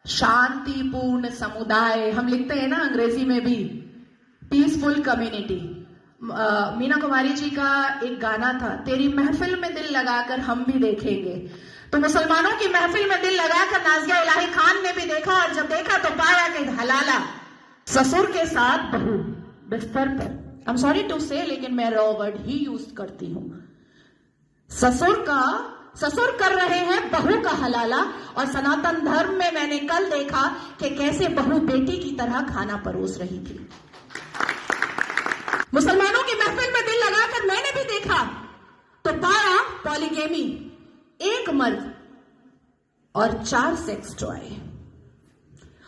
शांतिपूर्ण समुदाय, हम लिखते हैं ना अंग्रेजी में भी, पीसफुल कम्युनिटी। मीना कुमारी जी का एक गाना था, तेरी महफिल में दिल लगाकर हम भी देखेंगे। तो मुसलमानों की महफिल में दिल लगाकर नाजिया इलाही खान ने भी देखा, और जब देखा तो पाया कि हलाला ससुर के साथ बहू बिस्तर पर, आई एम सॉरी टू से, लेकिन मैं रॉ वर्ड ही यूज करती हूं। ससुर कर रहे हैं बहू का हलाला। और सनातन धर्म में मैंने कल देखा कि कैसे बहू बेटी की तरह खाना परोस रही थी। मुसलमानों की महफिल में दिल लगाकर मैंने भी देखा तो पाया पॉलीगेमी, एक मर्द और 4 सेक्स टॉय।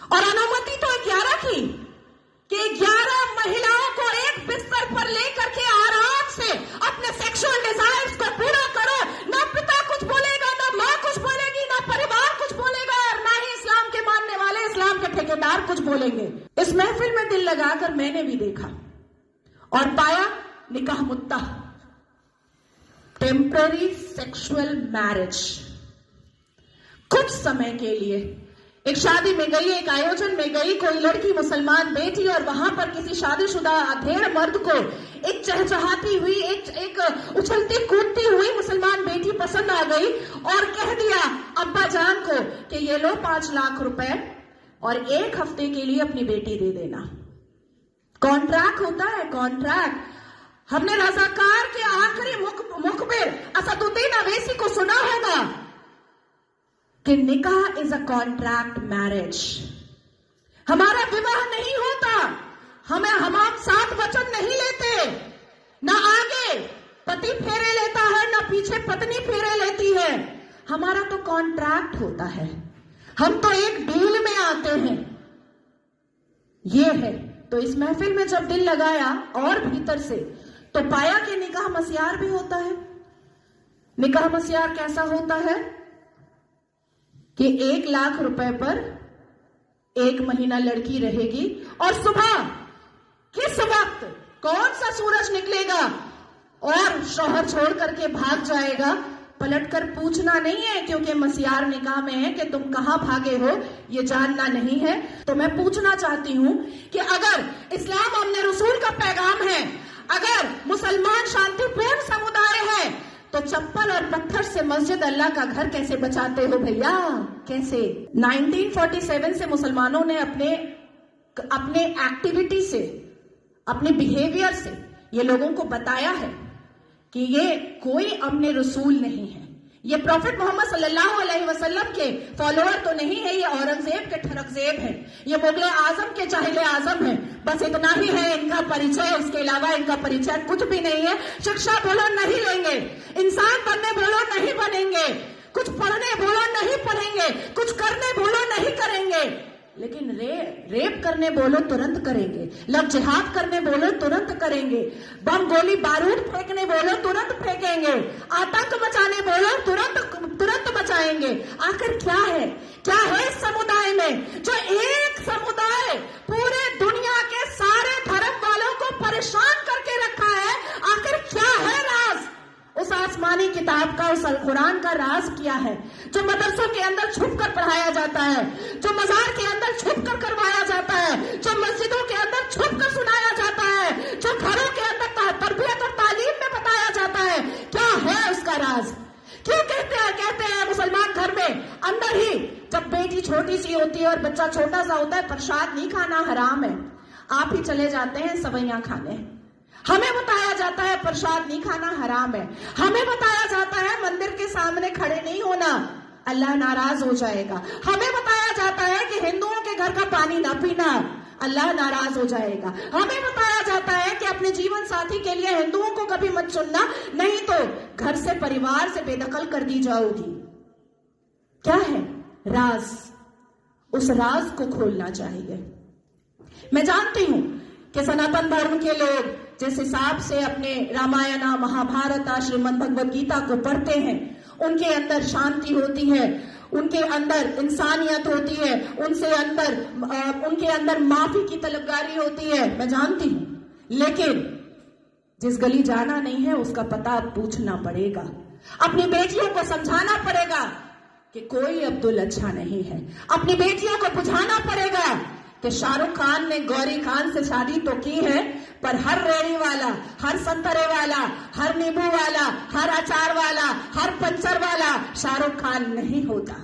और अनुमति तो 11 की कि 11 महिलाओं को एक बिस्तर पर लेकर के आराम से अपने सेक्सुअल डिजायर्स को पूरा करो। ना पिता कुछ बोलेगा, ना मां कुछ बोलेगी, ना परिवार कुछ बोलेगा, और ना ही इस्लाम के मानने वाले, इस्लाम के ठेकेदार कुछ बोलेंगे। इस महफिल में दिल लगाकर मैंने भी देखा और पाया निकाह मुत्ता, टेम्पररी सेक्सुअल मैरिज। कुछ समय के लिए एक शादी में गई, एक आयोजन में गई, कोई लड़की मुसलमान बेटी, और वहां पर किसी शादीशुदा अधेड़ मर्द को एक चहचहाती हुई, एक उछलती कूदती हुई मुसलमान बेटी पसंद आ गई और कह दिया अब्बा जान को कि ये लो 5 लाख रुपए और 1 हफ्ते के लिए अपनी बेटी दे देना। कॉन्ट्रैक्ट होता है, कॉन्ट्रैक्ट। हमने रजाकार के आखिरी मुखबिर असदुद्दीन अवैसी को सुना होगा कि निकाह इज अ कॉन्ट्रैक्ट मैरिज। हमारा विवाह नहीं होता, हम साथ वचन नहीं लेते, ना आगे पति फेरे लेता है, ना पीछे पत्नी फेरे लेती है। हमारा तो कॉन्ट्रैक्ट होता है, हम तो एक डील में आते हैं। ये है। तो इस महफिल में जब दिल लगाया और भीतर से, तो पाया कि निकाह मस्यार भी होता है। निकाह मस्यार कैसा होता है कि 1 लाख रुपए पर 1 महीना लड़की रहेगी, और सुबह किस वक्त कौन सा सूरज निकलेगा और शौहर छोड़ करके भाग जाएगा, पलटकर पूछना नहीं है, क्योंकि मस्यार निकाह में है कि तुम कहां भागे हो ये जानना नहीं है। तो मैं पूछना चाहती हूं कि अगर इस्लाम हमने रसूल का पैगाम है, अगर मुसलमान शांतिपूर्ण समुदाय है, तो चप्पल और पत्थर से मस्जिद अल्लाह का घर कैसे बचाते हो भैया? कैसे? 1947 से मुसलमानों ने अपने एक्टिविटी से, अपने बिहेवियर से ये लोगों को बताया है कि ये कोई अमने रसूल नहीं है, ये प्रॉफिट मोहम्मद सल्लल्लाहु अलैहि वसल्लम के फॉलोअर तो नहीं है, ये औरंगजेब के ठरकजेब है, ये मुगले आजम के जाहिले आजम है। बस इतना ही है इनका परिचय, उसके अलावा इनका परिचय कुछ भी नहीं है। शिक्षा बोलो नहीं लेंगे, इंसान बनने बोलो नहीं बनेंगे, कुछ पढ़ने बोलो नहीं पढ़ेंगे, कुछ करने बोलो नहीं करेंगे, लेकिन रेप करने बोलो तुरंत करेंगे, लव जिहाद करने बोलो तुरंत करेंगे, बम गोली बारूद फेंकने बोलो तुरंत फेंकेंगे, आतंक मचाने बोलो तुरंत मचाएंगे। आखिर क्या है इस समुदाय में जो एक समुदाय पूरे दुनिया के सारे धर्म वालों को परेशान करके रखा है? आखिर क्या है राज उस आसमानी किताब का, उस अल कुरान का राज क्या है जो मदरसों के अंदर छुपकर पढ़ाया जाता है, जो मजार के अंदर छुपकर करवाया जाता है, जो मस्जिदों के अंदर छुपकर सुनाया जाता है, जो घरों के अंदर तरबियत और तालीम में बताया जाता है? क्या है उसका राज? क्यों कहते हैं मुसलमान घर में अंदर ही, जब बेटी छोटी सी होती है और बच्चा छोटा सा होता है, प्रसाद नहीं खाना हराम है, आप ही चले जाते हैं सवैयां खाने। हमें बताया जाता है प्रसाद नहीं खाना हराम है, हमें बताया जाता है मंदिर के सामने खड़े नहीं होना, अल्लाह नाराज हो जाएगा, हमें बताया जाता है कि हिंदुओं के घर का पानी ना पीना, अल्लाह नाराज हो जाएगा, हमें बताया जाता है कि अपने जीवन साथी के लिए हिंदुओं को कभी मत चुनना, नहीं तो घर से, परिवार से बेदखल कर दी जाओगी। क्या है राज? उस राज को खोलना चाहिए। मैं जानती हूं कि सनातन धर्म के लोग जिस हिसाब से अपने रामायण, महाभारत, श्रीमद् भगवद गीता को पढ़ते हैं, उनके अंदर शांति होती है, उनके अंदर इंसानियत होती है, उनके अंदर माफी की तलबगारी होती है, मैं जानती हूं। लेकिन जिस गली जाना नहीं है उसका पता पूछना पड़ेगा, अपनी बेटियों को समझाना पड़ेगा कि कोई अब्दुल अच्छा नहीं है। अपनी बेटियों को बुझाना पड़ेगा कि शाहरुख खान ने गौरी खान से शादी तो की है, पर हर रेड़ी वाला, हर संतरे वाला, हर नींबू वाला, हर अचार वाला, हर पंचर वाला शाहरुख खान नहीं होता।